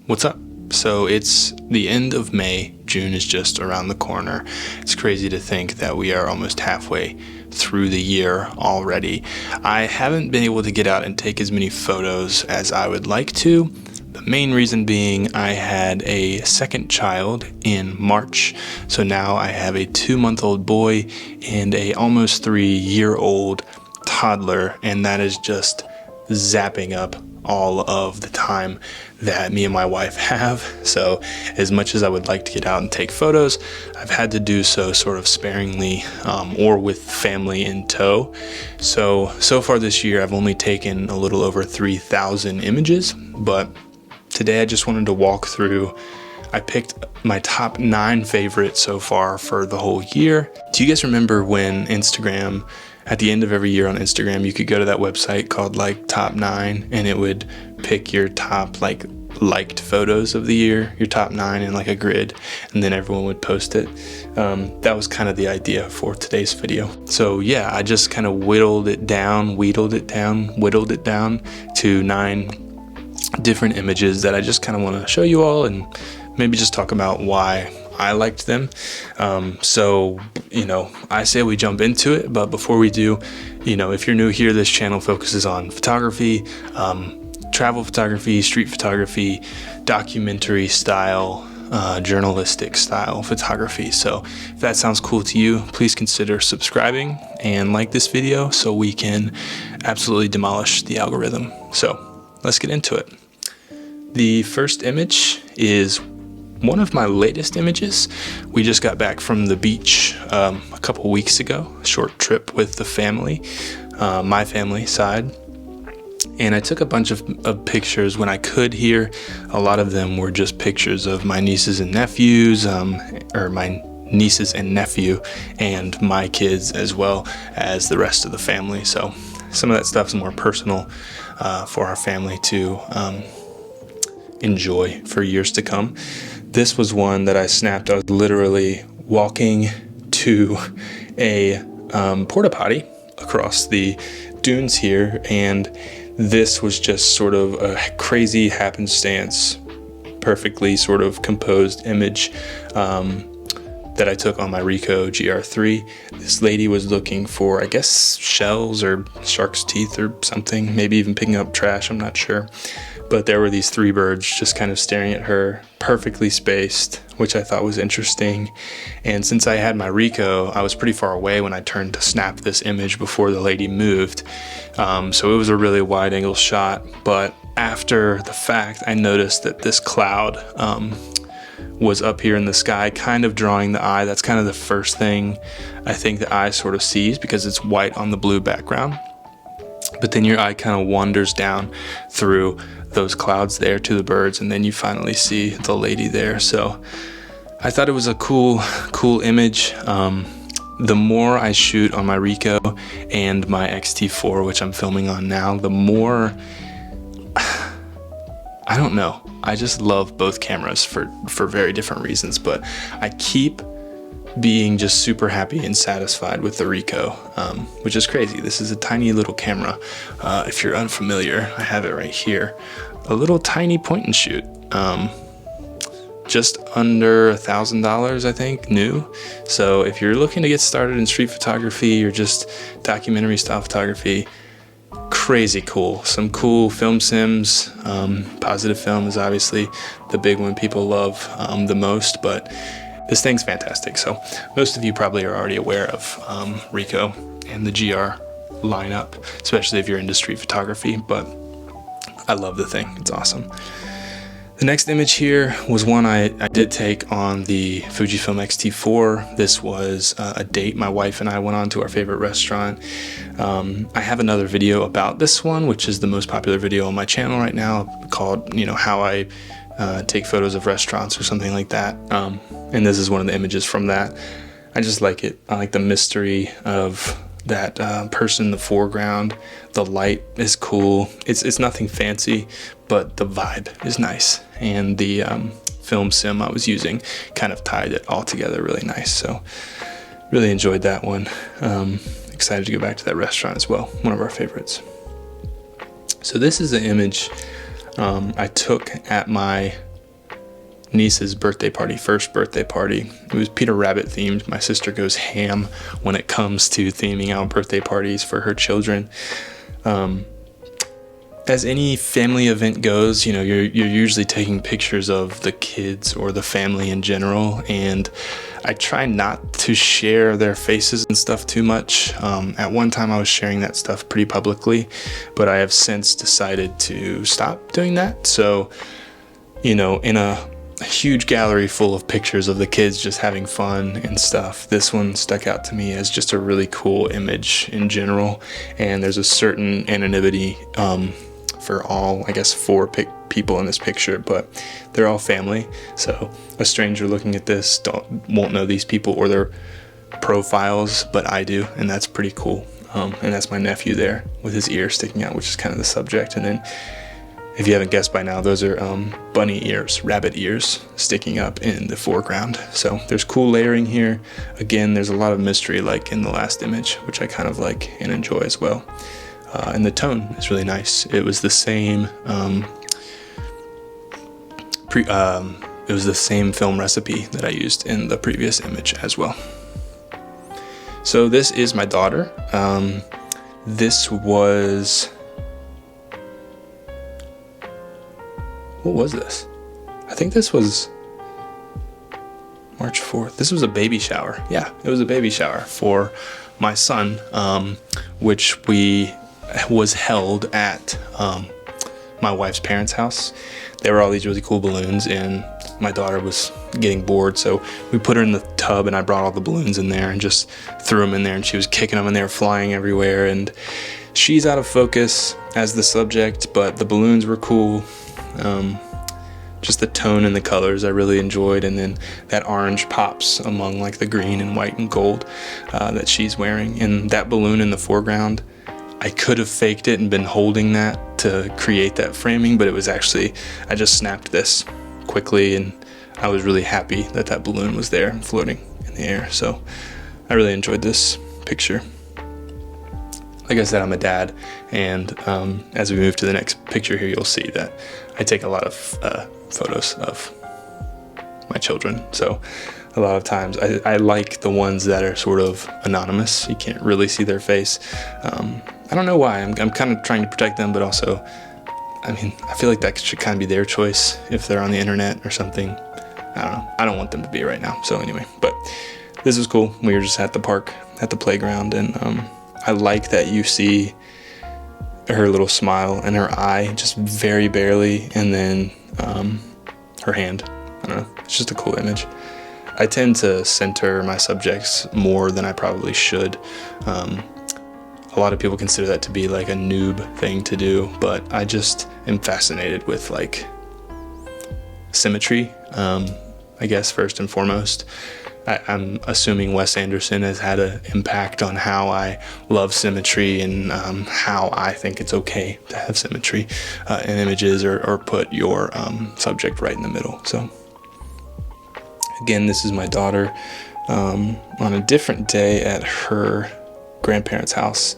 What's up? So it's the end of May. June is just around the corner. It's crazy to think that we are almost halfway through the year already. I haven't been able to get out and take as many photos as I would like to. The main reason being I had a second child in March. So now I have a 2-month-old boy and a almost 3-year-old toddler, and that is just zapping up all of the time that me and my wife have. So as much as I would like to get out and take photos, I've had to do so sort of sparingly or with family in tow. So far this year I've only taken a little over 3,000 images, but today I just wanted to walk through. I picked my top 9 favorites so far for the whole year. Do you guys remember when Instagram, at the end of every year on Instagram, you could go to that website called like Top 9 and it would pick your top liked photos of the year, your top 9 in like a grid, and then everyone would post it. That was kind of the idea for today's video. So yeah, I just kind of whittled it down to 9 different images that I just kind of want to show you all and maybe just talk about why I liked them. So, I say we jump into it, but before we do, if you're new here, this channel focuses on photography, travel photography, street photography, documentary style, journalistic style photography. So if that sounds cool to you, please consider subscribing and like this video so we can absolutely demolish the algorithm. So let's get into it. The first image is one of my latest images. We just got back from the beach a couple weeks ago, a short trip with the family, my family side. And I took a bunch of pictures when I could here. A lot of them were just pictures of my nieces and nephews, or my nieces and nephew, and my kids as well as the rest of the family. So some of that stuff's more personal for our family to enjoy for years to come. This was one that I snapped. I was literally walking to a porta potty across the dunes here, and this was just sort of a crazy happenstance, perfectly sort of composed image that I took on my Ricoh GR3. This lady was looking for, I guess, shells or shark's teeth or something, maybe even picking up trash, I'm not sure. But there were these 3 birds just kind of staring at her, perfectly spaced, which I thought was interesting. And since I had my Ricoh, I was pretty far away when I turned to snap this image before the lady moved. So it was a really wide angle shot. But after the fact, I noticed that this cloud was up here in the sky, kind of drawing the eye. That's kind of the first thing I think the eye sort of sees because it's white on the blue background. But then your eye kind of wanders down through those clouds there to the birds, and then you finally see the lady there. So I thought it was a cool image. The more I shoot on my Ricoh and my X-T4, which I'm filming on now, the more, I don't know, I just love both cameras for very different reasons, but I keep being just super happy and satisfied with the Ricoh, which is crazy. This is a tiny little camera. If you're unfamiliar, I have it right here. A little tiny point and shoot. Just under $1,000, I think, new. So if you're looking to get started in street photography or just documentary style photography, crazy cool. Some cool film sims. Positive film is obviously the big one people love the most, but this thing's fantastic. So most of you probably are already aware of Ricoh and the GR lineup, especially if you're into street photography, but I love the thing. It's awesome. The next image here was one I did take on the Fujifilm X-T4. This was a date my wife and I went on to our favorite restaurant. I have another video about this one, which is the most popular video on my channel right now, called, how I take photos of restaurants or something like that. And this is one of the images from that. I just like it. I like the mystery of that person in the foreground. The light is cool. It's nothing fancy, but the vibe is nice. And the film sim I was using kind of tied it all together really nice. So really enjoyed that one. Excited to go back to that restaurant as well. One of our favorites. So this is an image I took at my niece's birthday party, first birthday party. It was Peter Rabbit themed. My sister goes ham when it comes to theming out birthday parties for her children. As any family event goes, you know, you're usually taking pictures of the kids or the family in general, and I try not to share their faces and stuff too much. At one time I was sharing that stuff pretty publicly, but I have since decided to stop doing that. So, you know, in a huge gallery full of pictures of the kids just having fun and stuff, this one stuck out to me as just a really cool image in general. And there's a certain anonymity for all, I guess, 4 people in this picture, but they're all family. So a stranger looking at this won't know these people or their profiles, but I do, and that's pretty cool. And that's my nephew there with his ear sticking out, which is kind of the subject. And then, if you haven't guessed by now, those are bunny ears, rabbit ears sticking up in the foreground. So there's cool layering here. Again, there's a lot of mystery like in the last image, which I kind of like and enjoy as well. And the tone is really nice. It was the same it was the same film recipe that I used in the previous image as well. So this is my daughter. This was... What was this? I think this was March 4th. This was a baby shower. Yeah, it was a baby shower for my son, which was held at my wife's parents' house. There were all these really cool balloons, and my daughter was getting bored, so we put her in the tub, and I brought all the balloons in there and just threw them in there, and she was kicking them, and they were flying everywhere. And she's out of focus as the subject, but the balloons were cool. Just the tone and the colors I really enjoyed, and then that orange pops among like the green and white and gold that she's wearing. And that balloon in the foreground, I could have faked it and been holding that to create that framing, but it was actually, I just snapped this quickly, and I was really happy that that balloon was there floating in the air. So I really enjoyed this picture. Like I said, I'm a dad, and as we move to the next picture here, you'll see that I take a lot of photos of my children. So a lot of times I like the ones that are sort of anonymous. You can't really see their face. I don't know why. I'm kind of trying to protect them, but also, I mean, I feel like that should kind of be their choice if they're on the internet or something. I don't know. I don't want them to be right now. So anyway, but this is cool. We were just at the park, at the playground, and I like that you see her little smile and her eye just very barely, and then her hand. I don't know. It's just a cool image. I tend to center my subjects more than I probably should. A lot of people consider that to be like a noob thing to do, but I just am fascinated with like symmetry, I guess, first and foremost. I'm assuming Wes Anderson has had an impact on how I love symmetry and how I think it's okay to have symmetry in images, or put your subject right in the middle. So again, this is my daughter on a different day at her grandparents' house,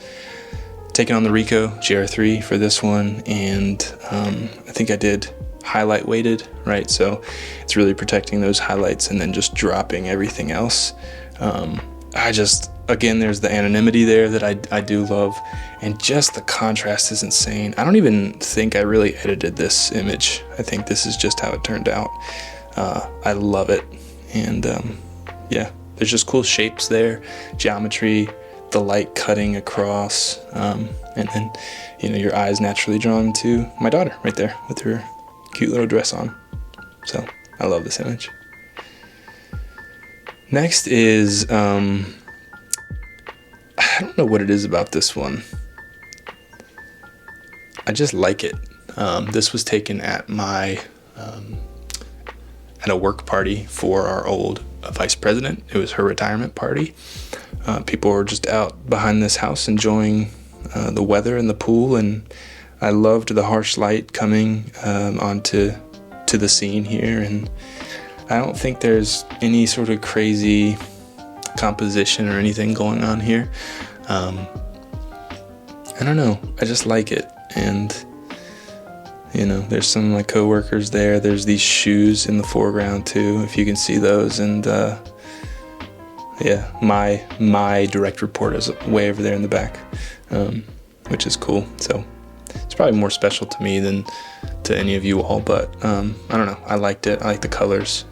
taking on the Ricoh GR3 for this one, and I think I did highlight weighted, right? So it's really protecting those highlights and then just dropping everything else. Again, there's the anonymity there that I do love, and just the contrast is insane. I don't even think I really edited this image. I think this is just how it turned out. I love it, and yeah, there's just cool shapes there, geometry, the light cutting across, and then, you know, your eyes naturally drawn to my daughter right there with her cute little dress on. So I love this image. Next is I don't know what it is about this one. I just like it. This was taken at my at a work party for our old vice president. It was her retirement party. People were just out behind this house enjoying the weather and the pool, and I loved the harsh light coming onto the scene here, and I don't think there's any sort of crazy composition or anything going on here. I don't know, I just like it, and You know, there's some of my coworkers there. There's these shoes in the foreground too, if you can see those. And yeah, my direct report is way over there in the back, which is cool. So it's probably more special to me than to any of you all, but I don't know. I liked it. I like the colors,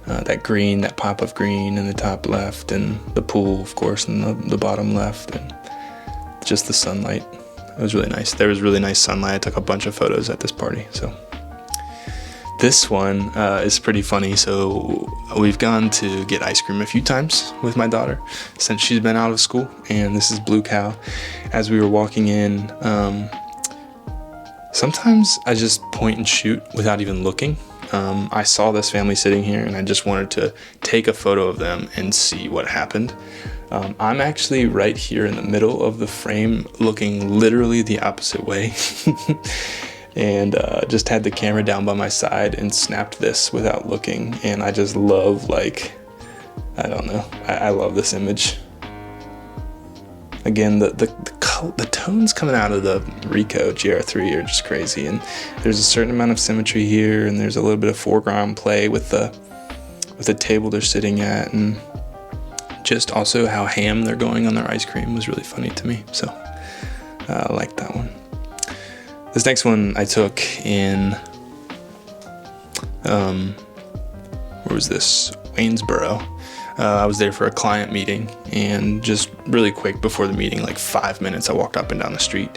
that green, that pop of green in the top left, and the pool, of course, in the bottom left, and just the sunlight. It was really nice. There was really nice sunlight. I took a bunch of photos at this party. So this one is pretty funny. So we've gone to get ice cream a few times with my daughter since she's been out of school, and this is Blue Cow. As we were walking in, sometimes I just point and shoot without even looking. I saw this family sitting here and I just wanted to take a photo of them and see what happened. I'm actually right here in the middle of the frame, looking literally the opposite way. And just had the camera down by my side and snapped this without looking. And I just love, like, I don't know, I love this image. Again, the tones coming out of the Ricoh GR3 are just crazy, and there's a certain amount of symmetry here, and there's a little bit of foreground play with the table they're sitting at, and just also how ham they're going on their ice cream was really funny to me. So I like that one. This next one I took in where was this? Waynesboro. I was there for a client meeting, and just really quick before the meeting, like 5 minutes, I walked up and down the street,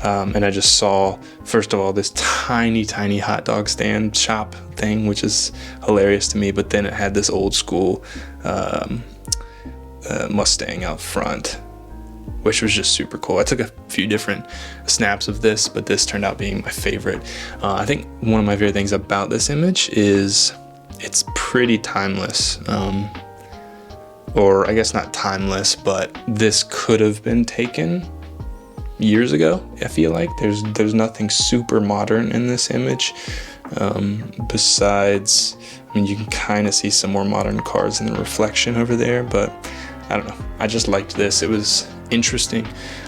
and I just saw, first of all, this tiny hot dog stand shop thing, which is hilarious to me, but then it had this old school Mustang out front, which was just super cool. I took a few different snaps of this, but this turned out being my favorite. I think one of my favorite things about this image is it's pretty timeless. Or I guess not timeless, but this could have been taken years ago. I feel like there's nothing super modern in this image. Besides, I mean, you can kind of see some more modern cars in the reflection over there, but I don't know. I just liked this. It was interesting,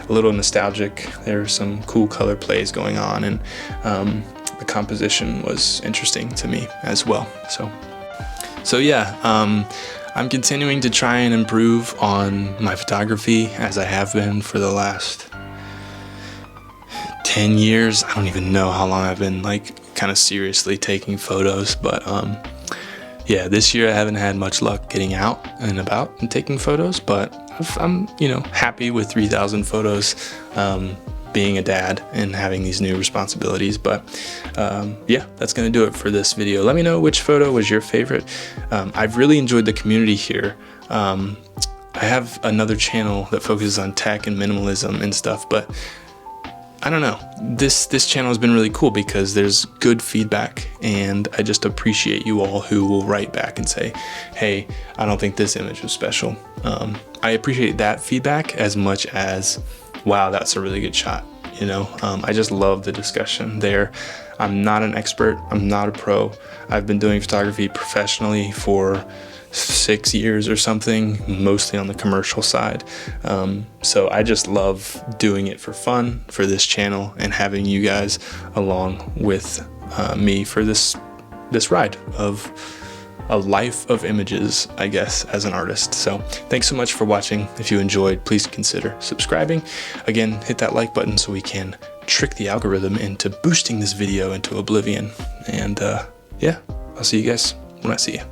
a little nostalgic. There were some cool color plays going on, and the composition was interesting to me as well. So yeah, I'm continuing to try and improve on my photography, as I have been for the last 10 years. I don't even know how long I've been like kind of seriously taking photos, but yeah, this year I haven't had much luck getting out and about and taking photos, but I'm happy with 3,000 photos, being a dad and having these new responsibilities. But yeah, that's gonna do it for this video. Let me know which photo was your favorite. I've really enjoyed the community here. I have another channel that focuses on tech and minimalism and stuff, but I don't know, this channel has been really cool because there's good feedback, and I just appreciate you all who will write back and say, hey, I don't think this image was special. I appreciate that feedback as much as, wow, that's a really good shot. I just love the discussion there. I'm not an expert. I'm not a pro. I've been doing photography professionally for 6 years or something, mostly on the commercial side. So I just love doing it for fun for this channel and having you guys along with me for this ride of a life of images, I guess, as an artist. So thanks so much for watching. If you enjoyed, please consider subscribing. Again, hit that like button so we can trick the algorithm into boosting this video into oblivion. And yeah, I'll see you guys when I see you.